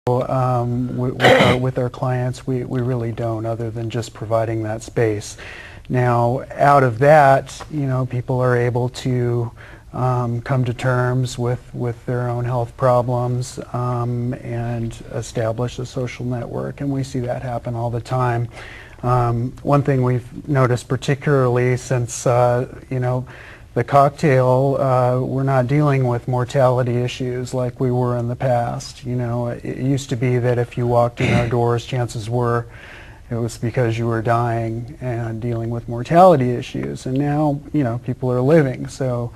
with our clients, we really don't, other than just providing that space. Now, out of that, people are able to come to terms with their own health problems and establish a social network, and we see that happen all the time. One thing we've noticed particularly since the cocktail, we're not dealing with mortality issues like we were in the past. It used to be that if you walked in our doors, chances were it was because you were dying and dealing with mortality issues. And now, people are living. So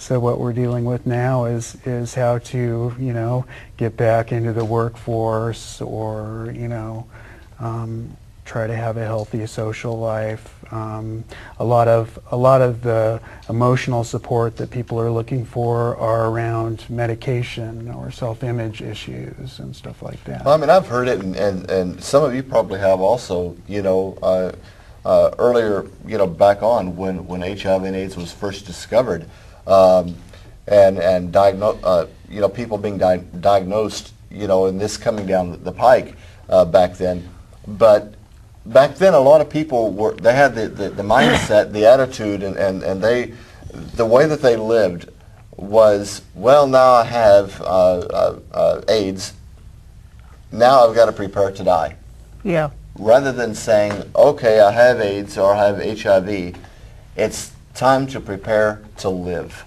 what we're dealing with now is how to, get back into the workforce or, try to have a healthy social life. A lot of the emotional support that people are looking for are around medication or self-image issues and stuff like that. Well, I mean, I've heard it, and some of you probably have also. Earlier, back on when HIV and AIDS was first discovered, and people being diagnosed, and this coming down the pike back then, but. Back then, a lot of people they had the mindset, the attitude, and the way that they lived was, well, now I have AIDS, now I've got to prepare to die. Yeah. Rather than saying, okay, I have AIDS or I have HIV, it's time to prepare to live.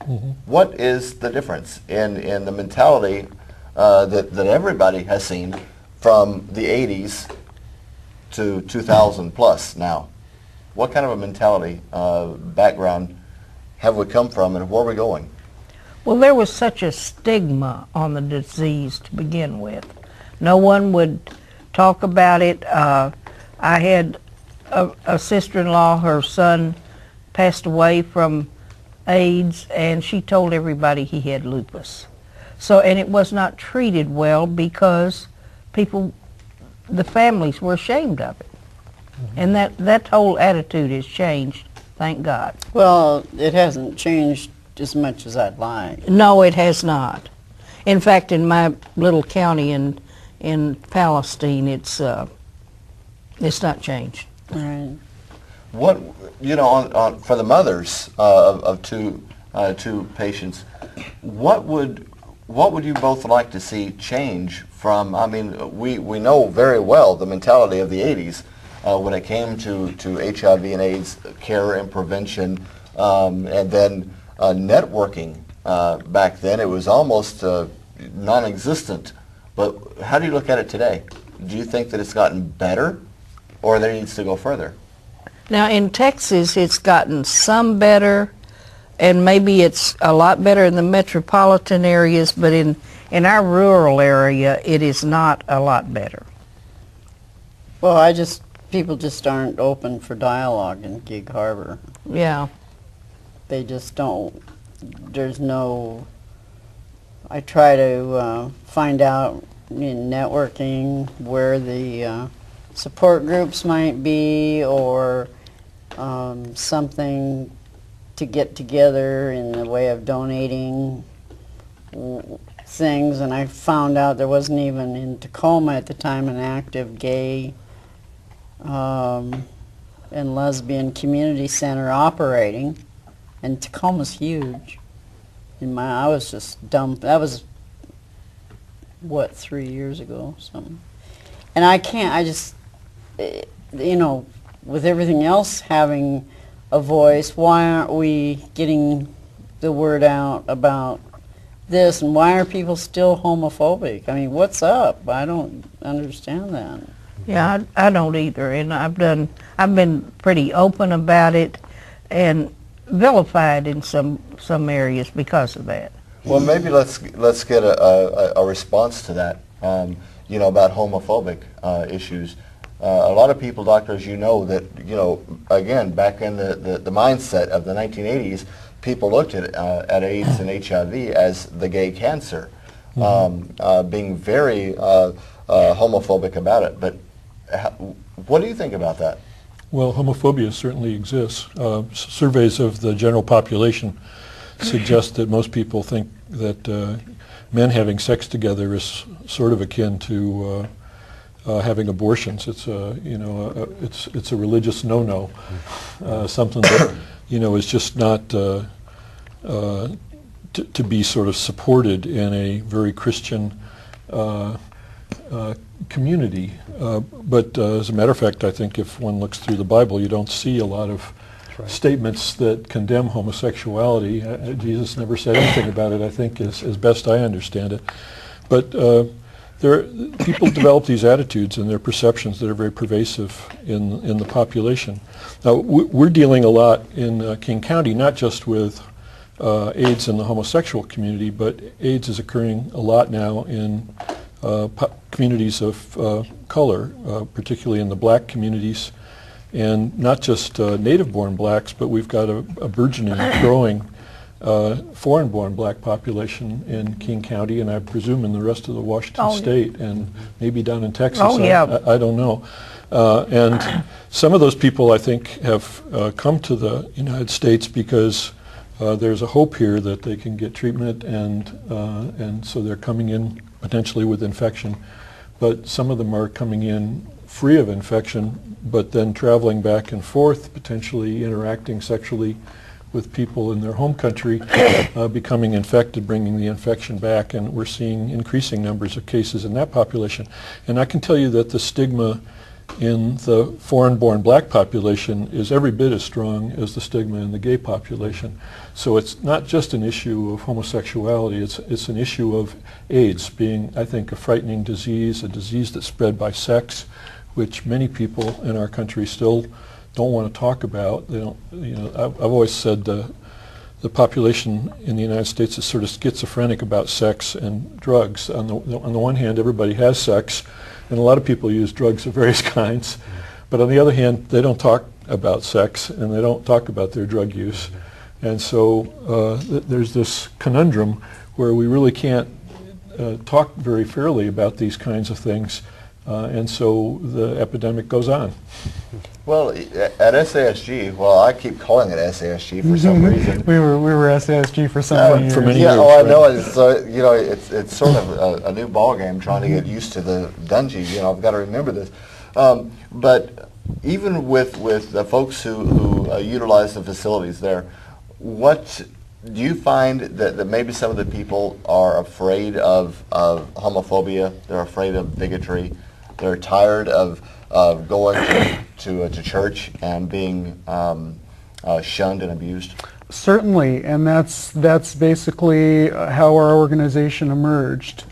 Mm-hmm. What is the difference in the mentality that everybody has seen from the 80s to 2000 plus now? What kind of a mentality, background have we come from, and where are we going? Well, there was such a stigma on the disease to begin with. No one would talk about it. I had a sister-in-law, her son passed away from AIDS, and she told everybody he had lupus. And it was not treated well because the families were ashamed of it. Mm-hmm. And that whole attitude has changed, thank God. Well, it hasn't changed as much as I'd like. No, it has not. In fact, in my little county in Palestine, it's not changed. Right. What, for the mothers of two patients, what would you both like to see change from? I mean, we know very well the mentality of the 80s when it came to HIV and AIDS care and prevention, and then networking. Back then, it was almost non-existent. But how do you look at it today? Do you think that it's gotten better, or that it needs to go further? Now, in Texas, it's gotten some better, and maybe it's a lot better in the metropolitan areas, but in our rural area, it is not a lot better. Well, people just aren't open for dialogue in Gig Harbor. Yeah. They just don't. I try to find out in networking where the support groups might be, or something to get together in the way of donating things, and I found out there wasn't even in Tacoma at the time an active gay and lesbian community center operating, and Tacoma's huge. I was just dumb. That was, 3 years ago, something. And with everything else having a voice, why aren't we getting the word out about this, and why are people still homophobic? I mean, what's up? I don't understand that. Yeah, I don't either, and I've been pretty open about it and vilified in some areas because of that. Well, maybe let's get a response to that. About homophobic issues. A lot of people, doctors, that again, back in the mindset of the 1980s, people looked at AIDS and HIV as the gay cancer, being very homophobic about it. But what do you think about that? Well, homophobia certainly exists. Surveys of the general population suggest that most people think that men having sex together is sort of akin to having abortions. It's a it's a religious no-no, something that is just not to be sort of supported in a very Christian community. But as a matter of fact, I think if one looks through the Bible, you don't see a lot of statements that condemn homosexuality. Jesus never said anything about it, I think, as best I understand it. But people develop these attitudes and their perceptions that are very pervasive in the population. Now, we're dealing a lot in King County, not just with AIDS in the homosexual community, but AIDS is occurring a lot now in communities of color, particularly in the black communities, and not just native-born blacks, but we've got a burgeoning, growing foreign-born black population in King County, and I presume in the rest of the Washington state, and maybe down in Texas. I don't know. And some of those people, I think, have come to the United States because there's a hope here that they can get treatment, and so they're coming in potentially with infection. But some of them are coming in free of infection, but then traveling back and forth, potentially interacting sexually with people in their home country, becoming infected, bringing the infection back, and we're seeing increasing numbers of cases in that population. And I can tell you that the stigma in the foreign-born black population is every bit as strong as the stigma in the gay population. So it's not just an issue of homosexuality, it's an issue of AIDS being, I think, a frightening disease, a disease that's spread by sex, which many people in our country still don't want to talk about. They don't, I've always said the population in the United States is sort of schizophrenic about sex and drugs. On the one hand, everybody has sex, and a lot of people use drugs of various kinds. But on the other hand, they don't talk about sex, and they don't talk about their drug use. And so there's this conundrum where we really can't talk very fairly about these kinds of things. And so the epidemic goes on. Well, at SASG, well, I keep calling it SASG for some reason. We were SASG for so many years. For many Yeah, years, oh, I right? know. It's sort of a new ball game trying to get used to the dungeon. I've got to remember this. But even with the folks who utilize the facilities there, what do you find that maybe some of the people are afraid of homophobia? They're afraid of bigotry. They're tired of going to church and being shunned and abused? Certainly, and that's basically how our organization emerged.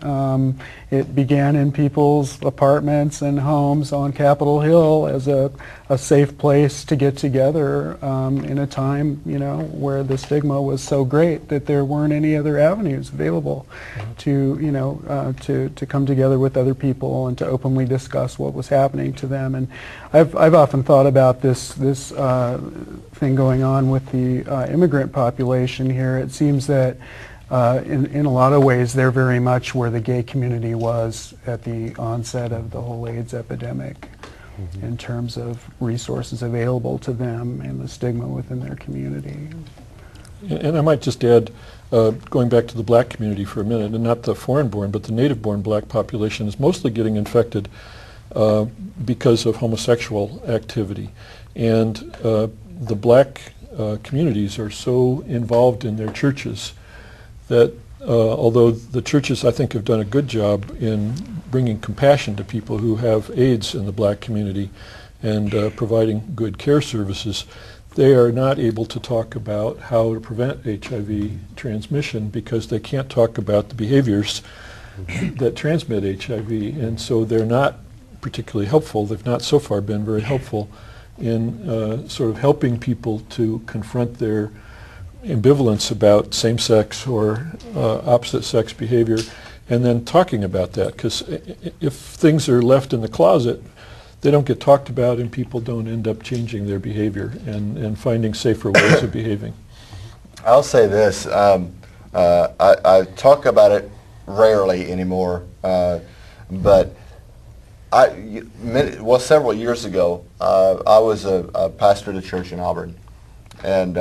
It began in people's apartments and homes on Capitol Hill as a safe place to get together in a time, where the stigma was so great that there weren't any other avenues available to come together with other people and to openly discuss what was happening to them. And I've often thought about this thing going on with the immigrant population here. It seems that in a lot of ways they're very much where the gay community was at the onset of the whole AIDS epidemic, in terms of resources available to them and the stigma within their community. And I might just add, going back to the black community for a minute, and not the foreign-born, but the native-born black population is mostly getting infected because of homosexual activity. And the black communities are so involved in their churches that although the churches, I think, have done a good job in bringing compassion to people who have AIDS in the black community and providing good care services, they are not able to talk about how to prevent HIV transmission because they can't talk about the behaviors that transmit HIV. And so they're not particularly helpful. They've not so far been very helpful in sort of helping people to confront their ambivalence about same-sex or opposite-sex behavior, and then talking about that. Because if things are left in the closet, they don't get talked about, and people don't end up changing their behavior and finding safer ways of behaving. I'll say this. I talk about it rarely anymore, but several years ago, I was a pastor at a church in Auburn, and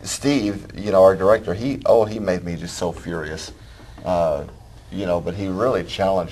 Steve, our director, he made me just so furious. But he really challenged